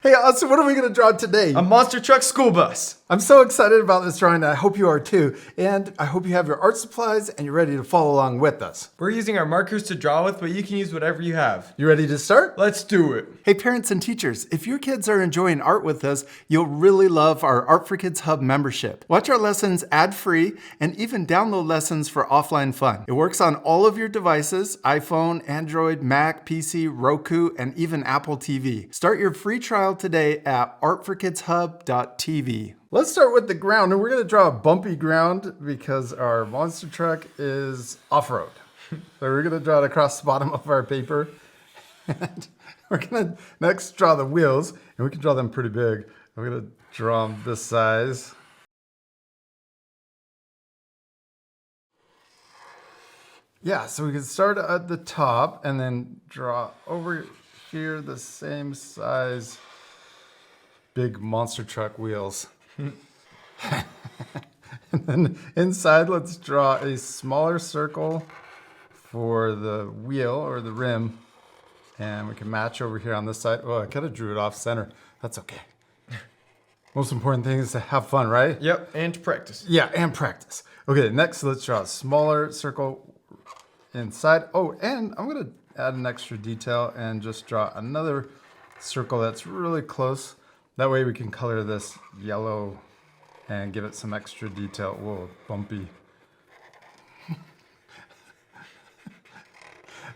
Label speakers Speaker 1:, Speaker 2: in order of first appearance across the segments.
Speaker 1: Hey, so what are we going to draw today?
Speaker 2: A monster truck school bus.
Speaker 1: I'm so excited about this drawing. I hope you are too. And I hope you have your art supplies and you're ready to follow along with us.
Speaker 2: We're using our markers to draw with, but you can use whatever you have.
Speaker 1: You ready to start?
Speaker 2: Let's do it.
Speaker 1: Hey, parents and teachers, if your kids are enjoying art with us, you'll really love our Art for Kids Hub membership. Watch our lessons ad-free and even download lessons for offline fun. It works on all of your devices: iPhone, Android, Mac, PC, Roku, and even Apple TV. Start your free trial today at artforkidshub.tv. Let's start with the ground, and we're going to draw a bumpy ground because our monster truck is off-road. So we're going to draw it across the bottom of our paper. And we're going to next draw the wheels, and we can draw them pretty big. I'm going to draw them this size. Yeah, so we can start at the top and then draw over here the same size big monster truck wheels. And then inside, let's draw a smaller circle for the wheel or the rim. And we can match over here on this side. Oh, I kind of drew it off center. That's okay. Most important thing is to have fun, right?
Speaker 2: Yep, and to practice.
Speaker 1: Yeah, and practice. Okay, next let's draw a smaller circle inside. Oh, and I'm going to add an extra detail and just draw another circle that's really close. That way we can color this yellow and give it some extra detail. Whoa, bumpy.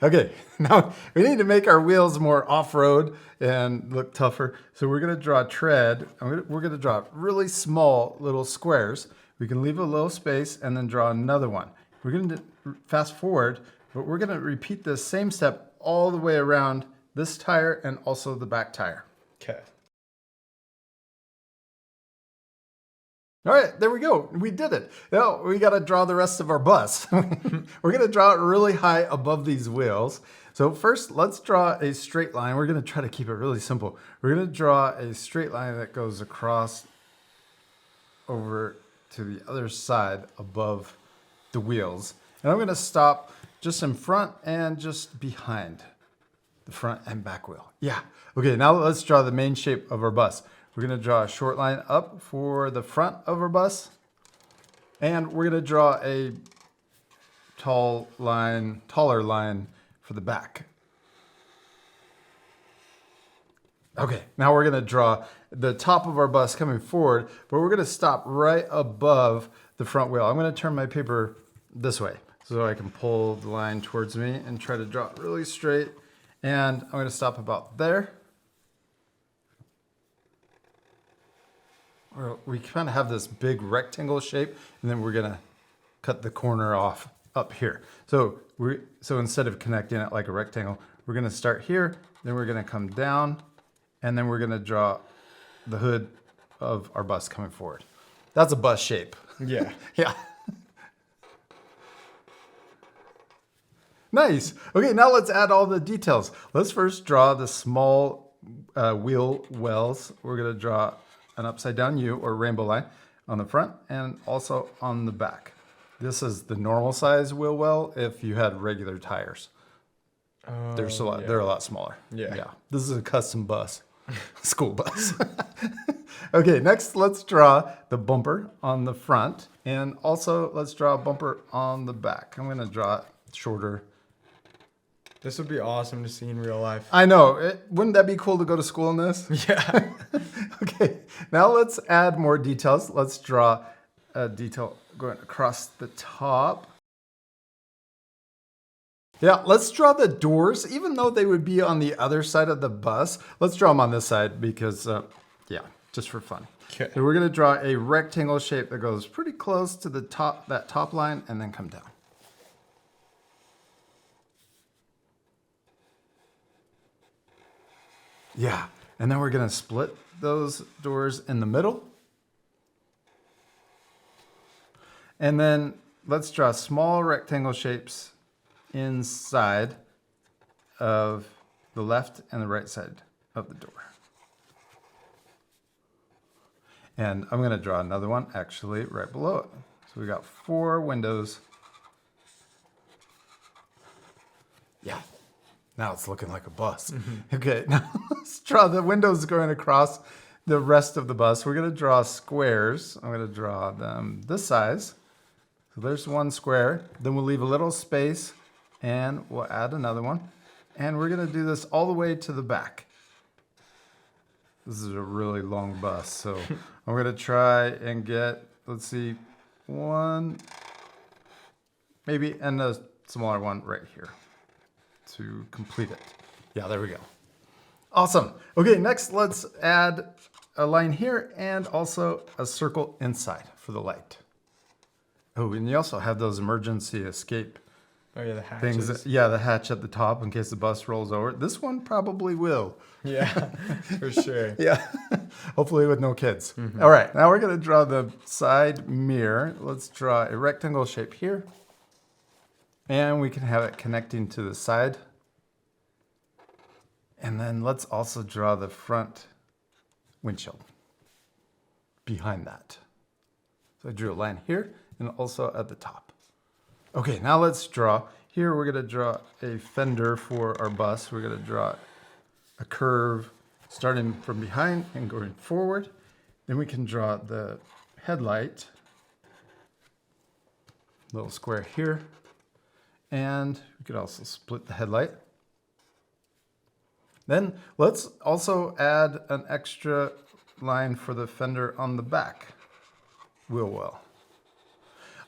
Speaker 1: Okay, now we need to make our wheels more off-road and look tougher. So we're going to draw a tread. We're going to draw really small little squares. We can leave a little space and then draw another one. We're going to fast forward, but we're going to repeat this same step all the way around this tire and also the back tire.
Speaker 2: Okay.
Speaker 1: All right, there we go. We did it. Now we got to draw the rest of our bus. We're going to draw it really high above these wheels. So first, let's draw a straight line. We're going to try to keep it really simple. We're going to draw a straight line that goes across over to the other side above the wheels. And I'm going to stop just in front and just behind the front and back wheel. Yeah. Okay, now let's draw the main shape of our bus. We're going to draw a short line up for the front of our bus. And we're going to draw a taller line for the back. Okay, now we're going to draw the top of our bus coming forward, but we're going to stop right above the front wheel. I'm going to turn my paper this way so I can pull the line towards me and try to draw it really straight. And I'm going to stop about there. We kind of have this big rectangle shape, and then we're gonna cut the corner off up here. So instead of connecting it like a rectangle, we're gonna start here, then we're gonna come down, and then we're gonna draw the hood of our bus coming forward. That's a bus shape.
Speaker 2: Yeah.
Speaker 1: Yeah. Nice. Okay, now let's add all the details. Let's first draw the small wheel wells. We're gonna draw an upside down U or rainbow line on the front and also on the back. This is the normal size wheel well if you had regular tires. They're a lot smaller.
Speaker 2: Yeah.
Speaker 1: This is a custom bus, school bus. Okay, next let's draw the bumper on the front, and also let's draw a bumper on the back. I'm gonna draw it shorter.
Speaker 2: This would be awesome to see in real life.
Speaker 1: I know. Wouldn't that be cool to go to school in this?
Speaker 2: Yeah.
Speaker 1: Okay, now let's add more details. Let's draw a detail going across the top. Yeah, let's draw the doors, even though they would be on the other side of the bus. Let's draw them on this side because, yeah, just for fun.
Speaker 2: Okay.
Speaker 1: So we're going to draw a rectangle shape that goes pretty close to the top, that top line, and then come down. Yeah, and then we're going to split those doors in the middle. And then let's draw small rectangle shapes inside of the left and the right side of the door. And I'm going to draw another one actually right below it. So we got 4 windows. Yeah. Now it's looking like a bus. Okay, now let's draw the windows going across the rest of the bus. We're going to draw squares. I'm going to draw them this size. So there's one square. Then we'll leave a little space and we'll add another one. And we're going to do this all the way to the back. This is a really long bus. So I'm going to try and get, let's see, one, maybe, and a smaller one right here to complete it. Yeah, there we go. Awesome. Okay, next let's add a line here and also a circle inside for the light. Oh, and you also have those emergency escape
Speaker 2: Oh yeah, the hatches.
Speaker 1: things. Yeah, the hatch at the top in case the bus rolls over. This one probably will.
Speaker 2: Yeah, for sure.
Speaker 1: Yeah, hopefully with no kids. All right, now we're gonna draw the side mirror. Let's draw a rectangle shape here. And we can have it connecting to the side. And then let's also draw the front windshield behind that. So I drew a line here and also at the top. Okay, now let's draw. Here we're gonna draw a fender for our bus. We're gonna draw a curve starting from behind and going forward. Then we can draw the headlight, little square here. And we could also split the headlight. Then let's also add an extra line for the fender on the back wheel well.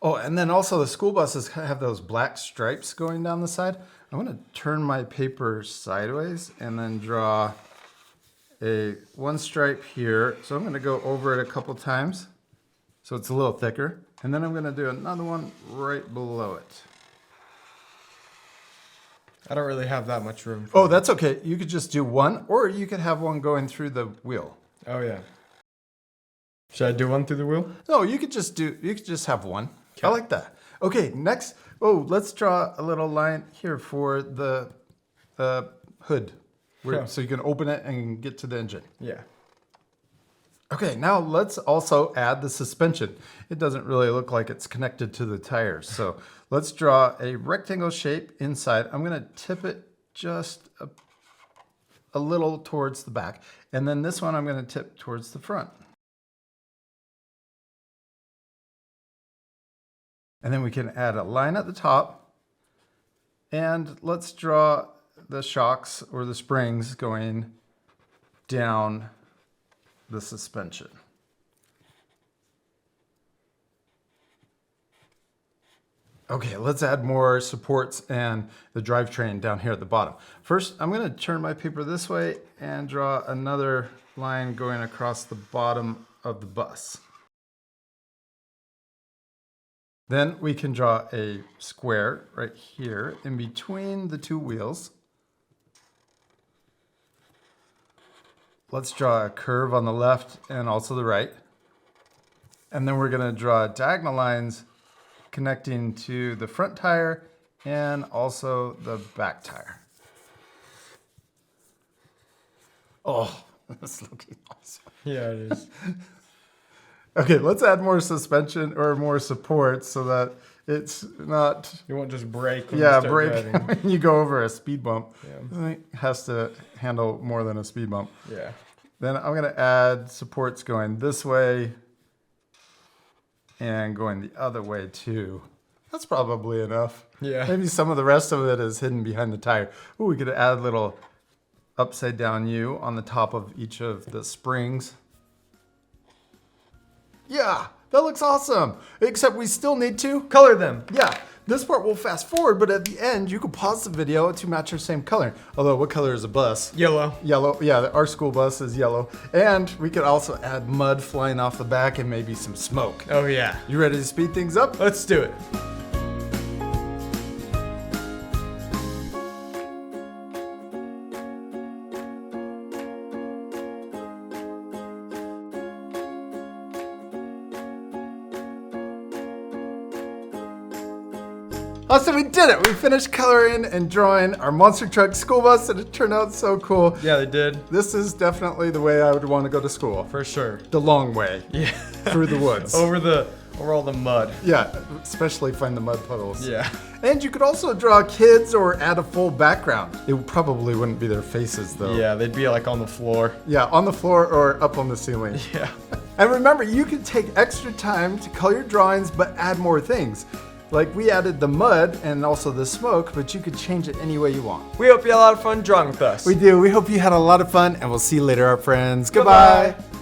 Speaker 1: Oh, and then also the school buses have those black stripes going down the side. I'm going to turn my paper sideways and then draw one stripe here. So I'm going to go over it a couple times so it's a little thicker. And then I'm going to do another one right below it.
Speaker 2: I don't really have that much room.
Speaker 1: Oh, that's okay. You could just do one, or you could have one going through the wheel.
Speaker 2: Oh yeah. Should I do one through the wheel?
Speaker 1: No, you could just have one.
Speaker 2: Okay.
Speaker 1: I like that. Okay, next. Oh, let's draw a little line here for the hood,
Speaker 2: Yeah.
Speaker 1: so you can open it and get to the engine.
Speaker 2: Yeah.
Speaker 1: Okay, now let's also add the suspension. It doesn't really look like it's connected to the tires. So let's draw a rectangle shape inside. I'm gonna tip it just a little towards the back. And then this one I'm gonna tip towards the front. And then we can add a line at the top. And let's draw the shocks or the springs going down the suspension. Okay, let's add more supports and the drivetrain down here at the bottom. First, I'm going to turn my paper this way and draw another line going across the bottom of the bus. Then we can draw a square right here in between the two wheels. Let's draw a curve on the left and also the right. And then we're going to draw diagonal lines connecting to the front tire and also the back tire. Oh, that's looking awesome.
Speaker 2: Yeah, it is.
Speaker 1: Okay, let's add more suspension or more support so that it's not...
Speaker 2: You won't just brake when
Speaker 1: Yeah,
Speaker 2: you start
Speaker 1: brake
Speaker 2: driving.
Speaker 1: when you go over a speed bump.
Speaker 2: Yeah.
Speaker 1: It has to handle more than a speed bump.
Speaker 2: Yeah.
Speaker 1: Then I'm going to add supports going this way and going the other way too. That's probably enough.
Speaker 2: Yeah.
Speaker 1: Maybe some of the rest of it is hidden behind the tire. Ooh, we could add a little upside down U on the top of each of the springs. Yeah, that looks awesome. Except we still need to
Speaker 2: Color them.
Speaker 1: Yeah, this part will fast forward, but at the end, you can pause the video to match your same color. Although, what color is a bus?
Speaker 2: Yellow.
Speaker 1: Yellow. Yeah, our school bus is yellow. And we could also add mud flying off the back and maybe some smoke.
Speaker 2: Oh yeah.
Speaker 1: You ready to speed things up?
Speaker 2: Let's do it.
Speaker 1: Awesome, we did it. We finished coloring and drawing our monster truck school bus, and it turned out so cool.
Speaker 2: Yeah, they did.
Speaker 1: This is definitely the way I would want to go to school.
Speaker 2: For sure.
Speaker 1: The long way
Speaker 2: Yeah.
Speaker 1: through the woods.
Speaker 2: Over the Or all the mud.
Speaker 1: Yeah, especially find the mud puddles.
Speaker 2: Yeah.
Speaker 1: And you could also draw kids or add a full background. It probably wouldn't be their faces though.
Speaker 2: Yeah, they'd be like on the floor.
Speaker 1: Yeah, on the floor or up on the ceiling.
Speaker 2: Yeah.
Speaker 1: And remember, you can take extra time to color your drawings, but add more things. Like we added the mud and also the smoke, but you could change it any way you want.
Speaker 2: We hope you had a lot of fun drawing with us.
Speaker 1: We do. We hope you had a lot of fun, and we'll see you later, our friends. Goodbye.
Speaker 2: Bye-bye.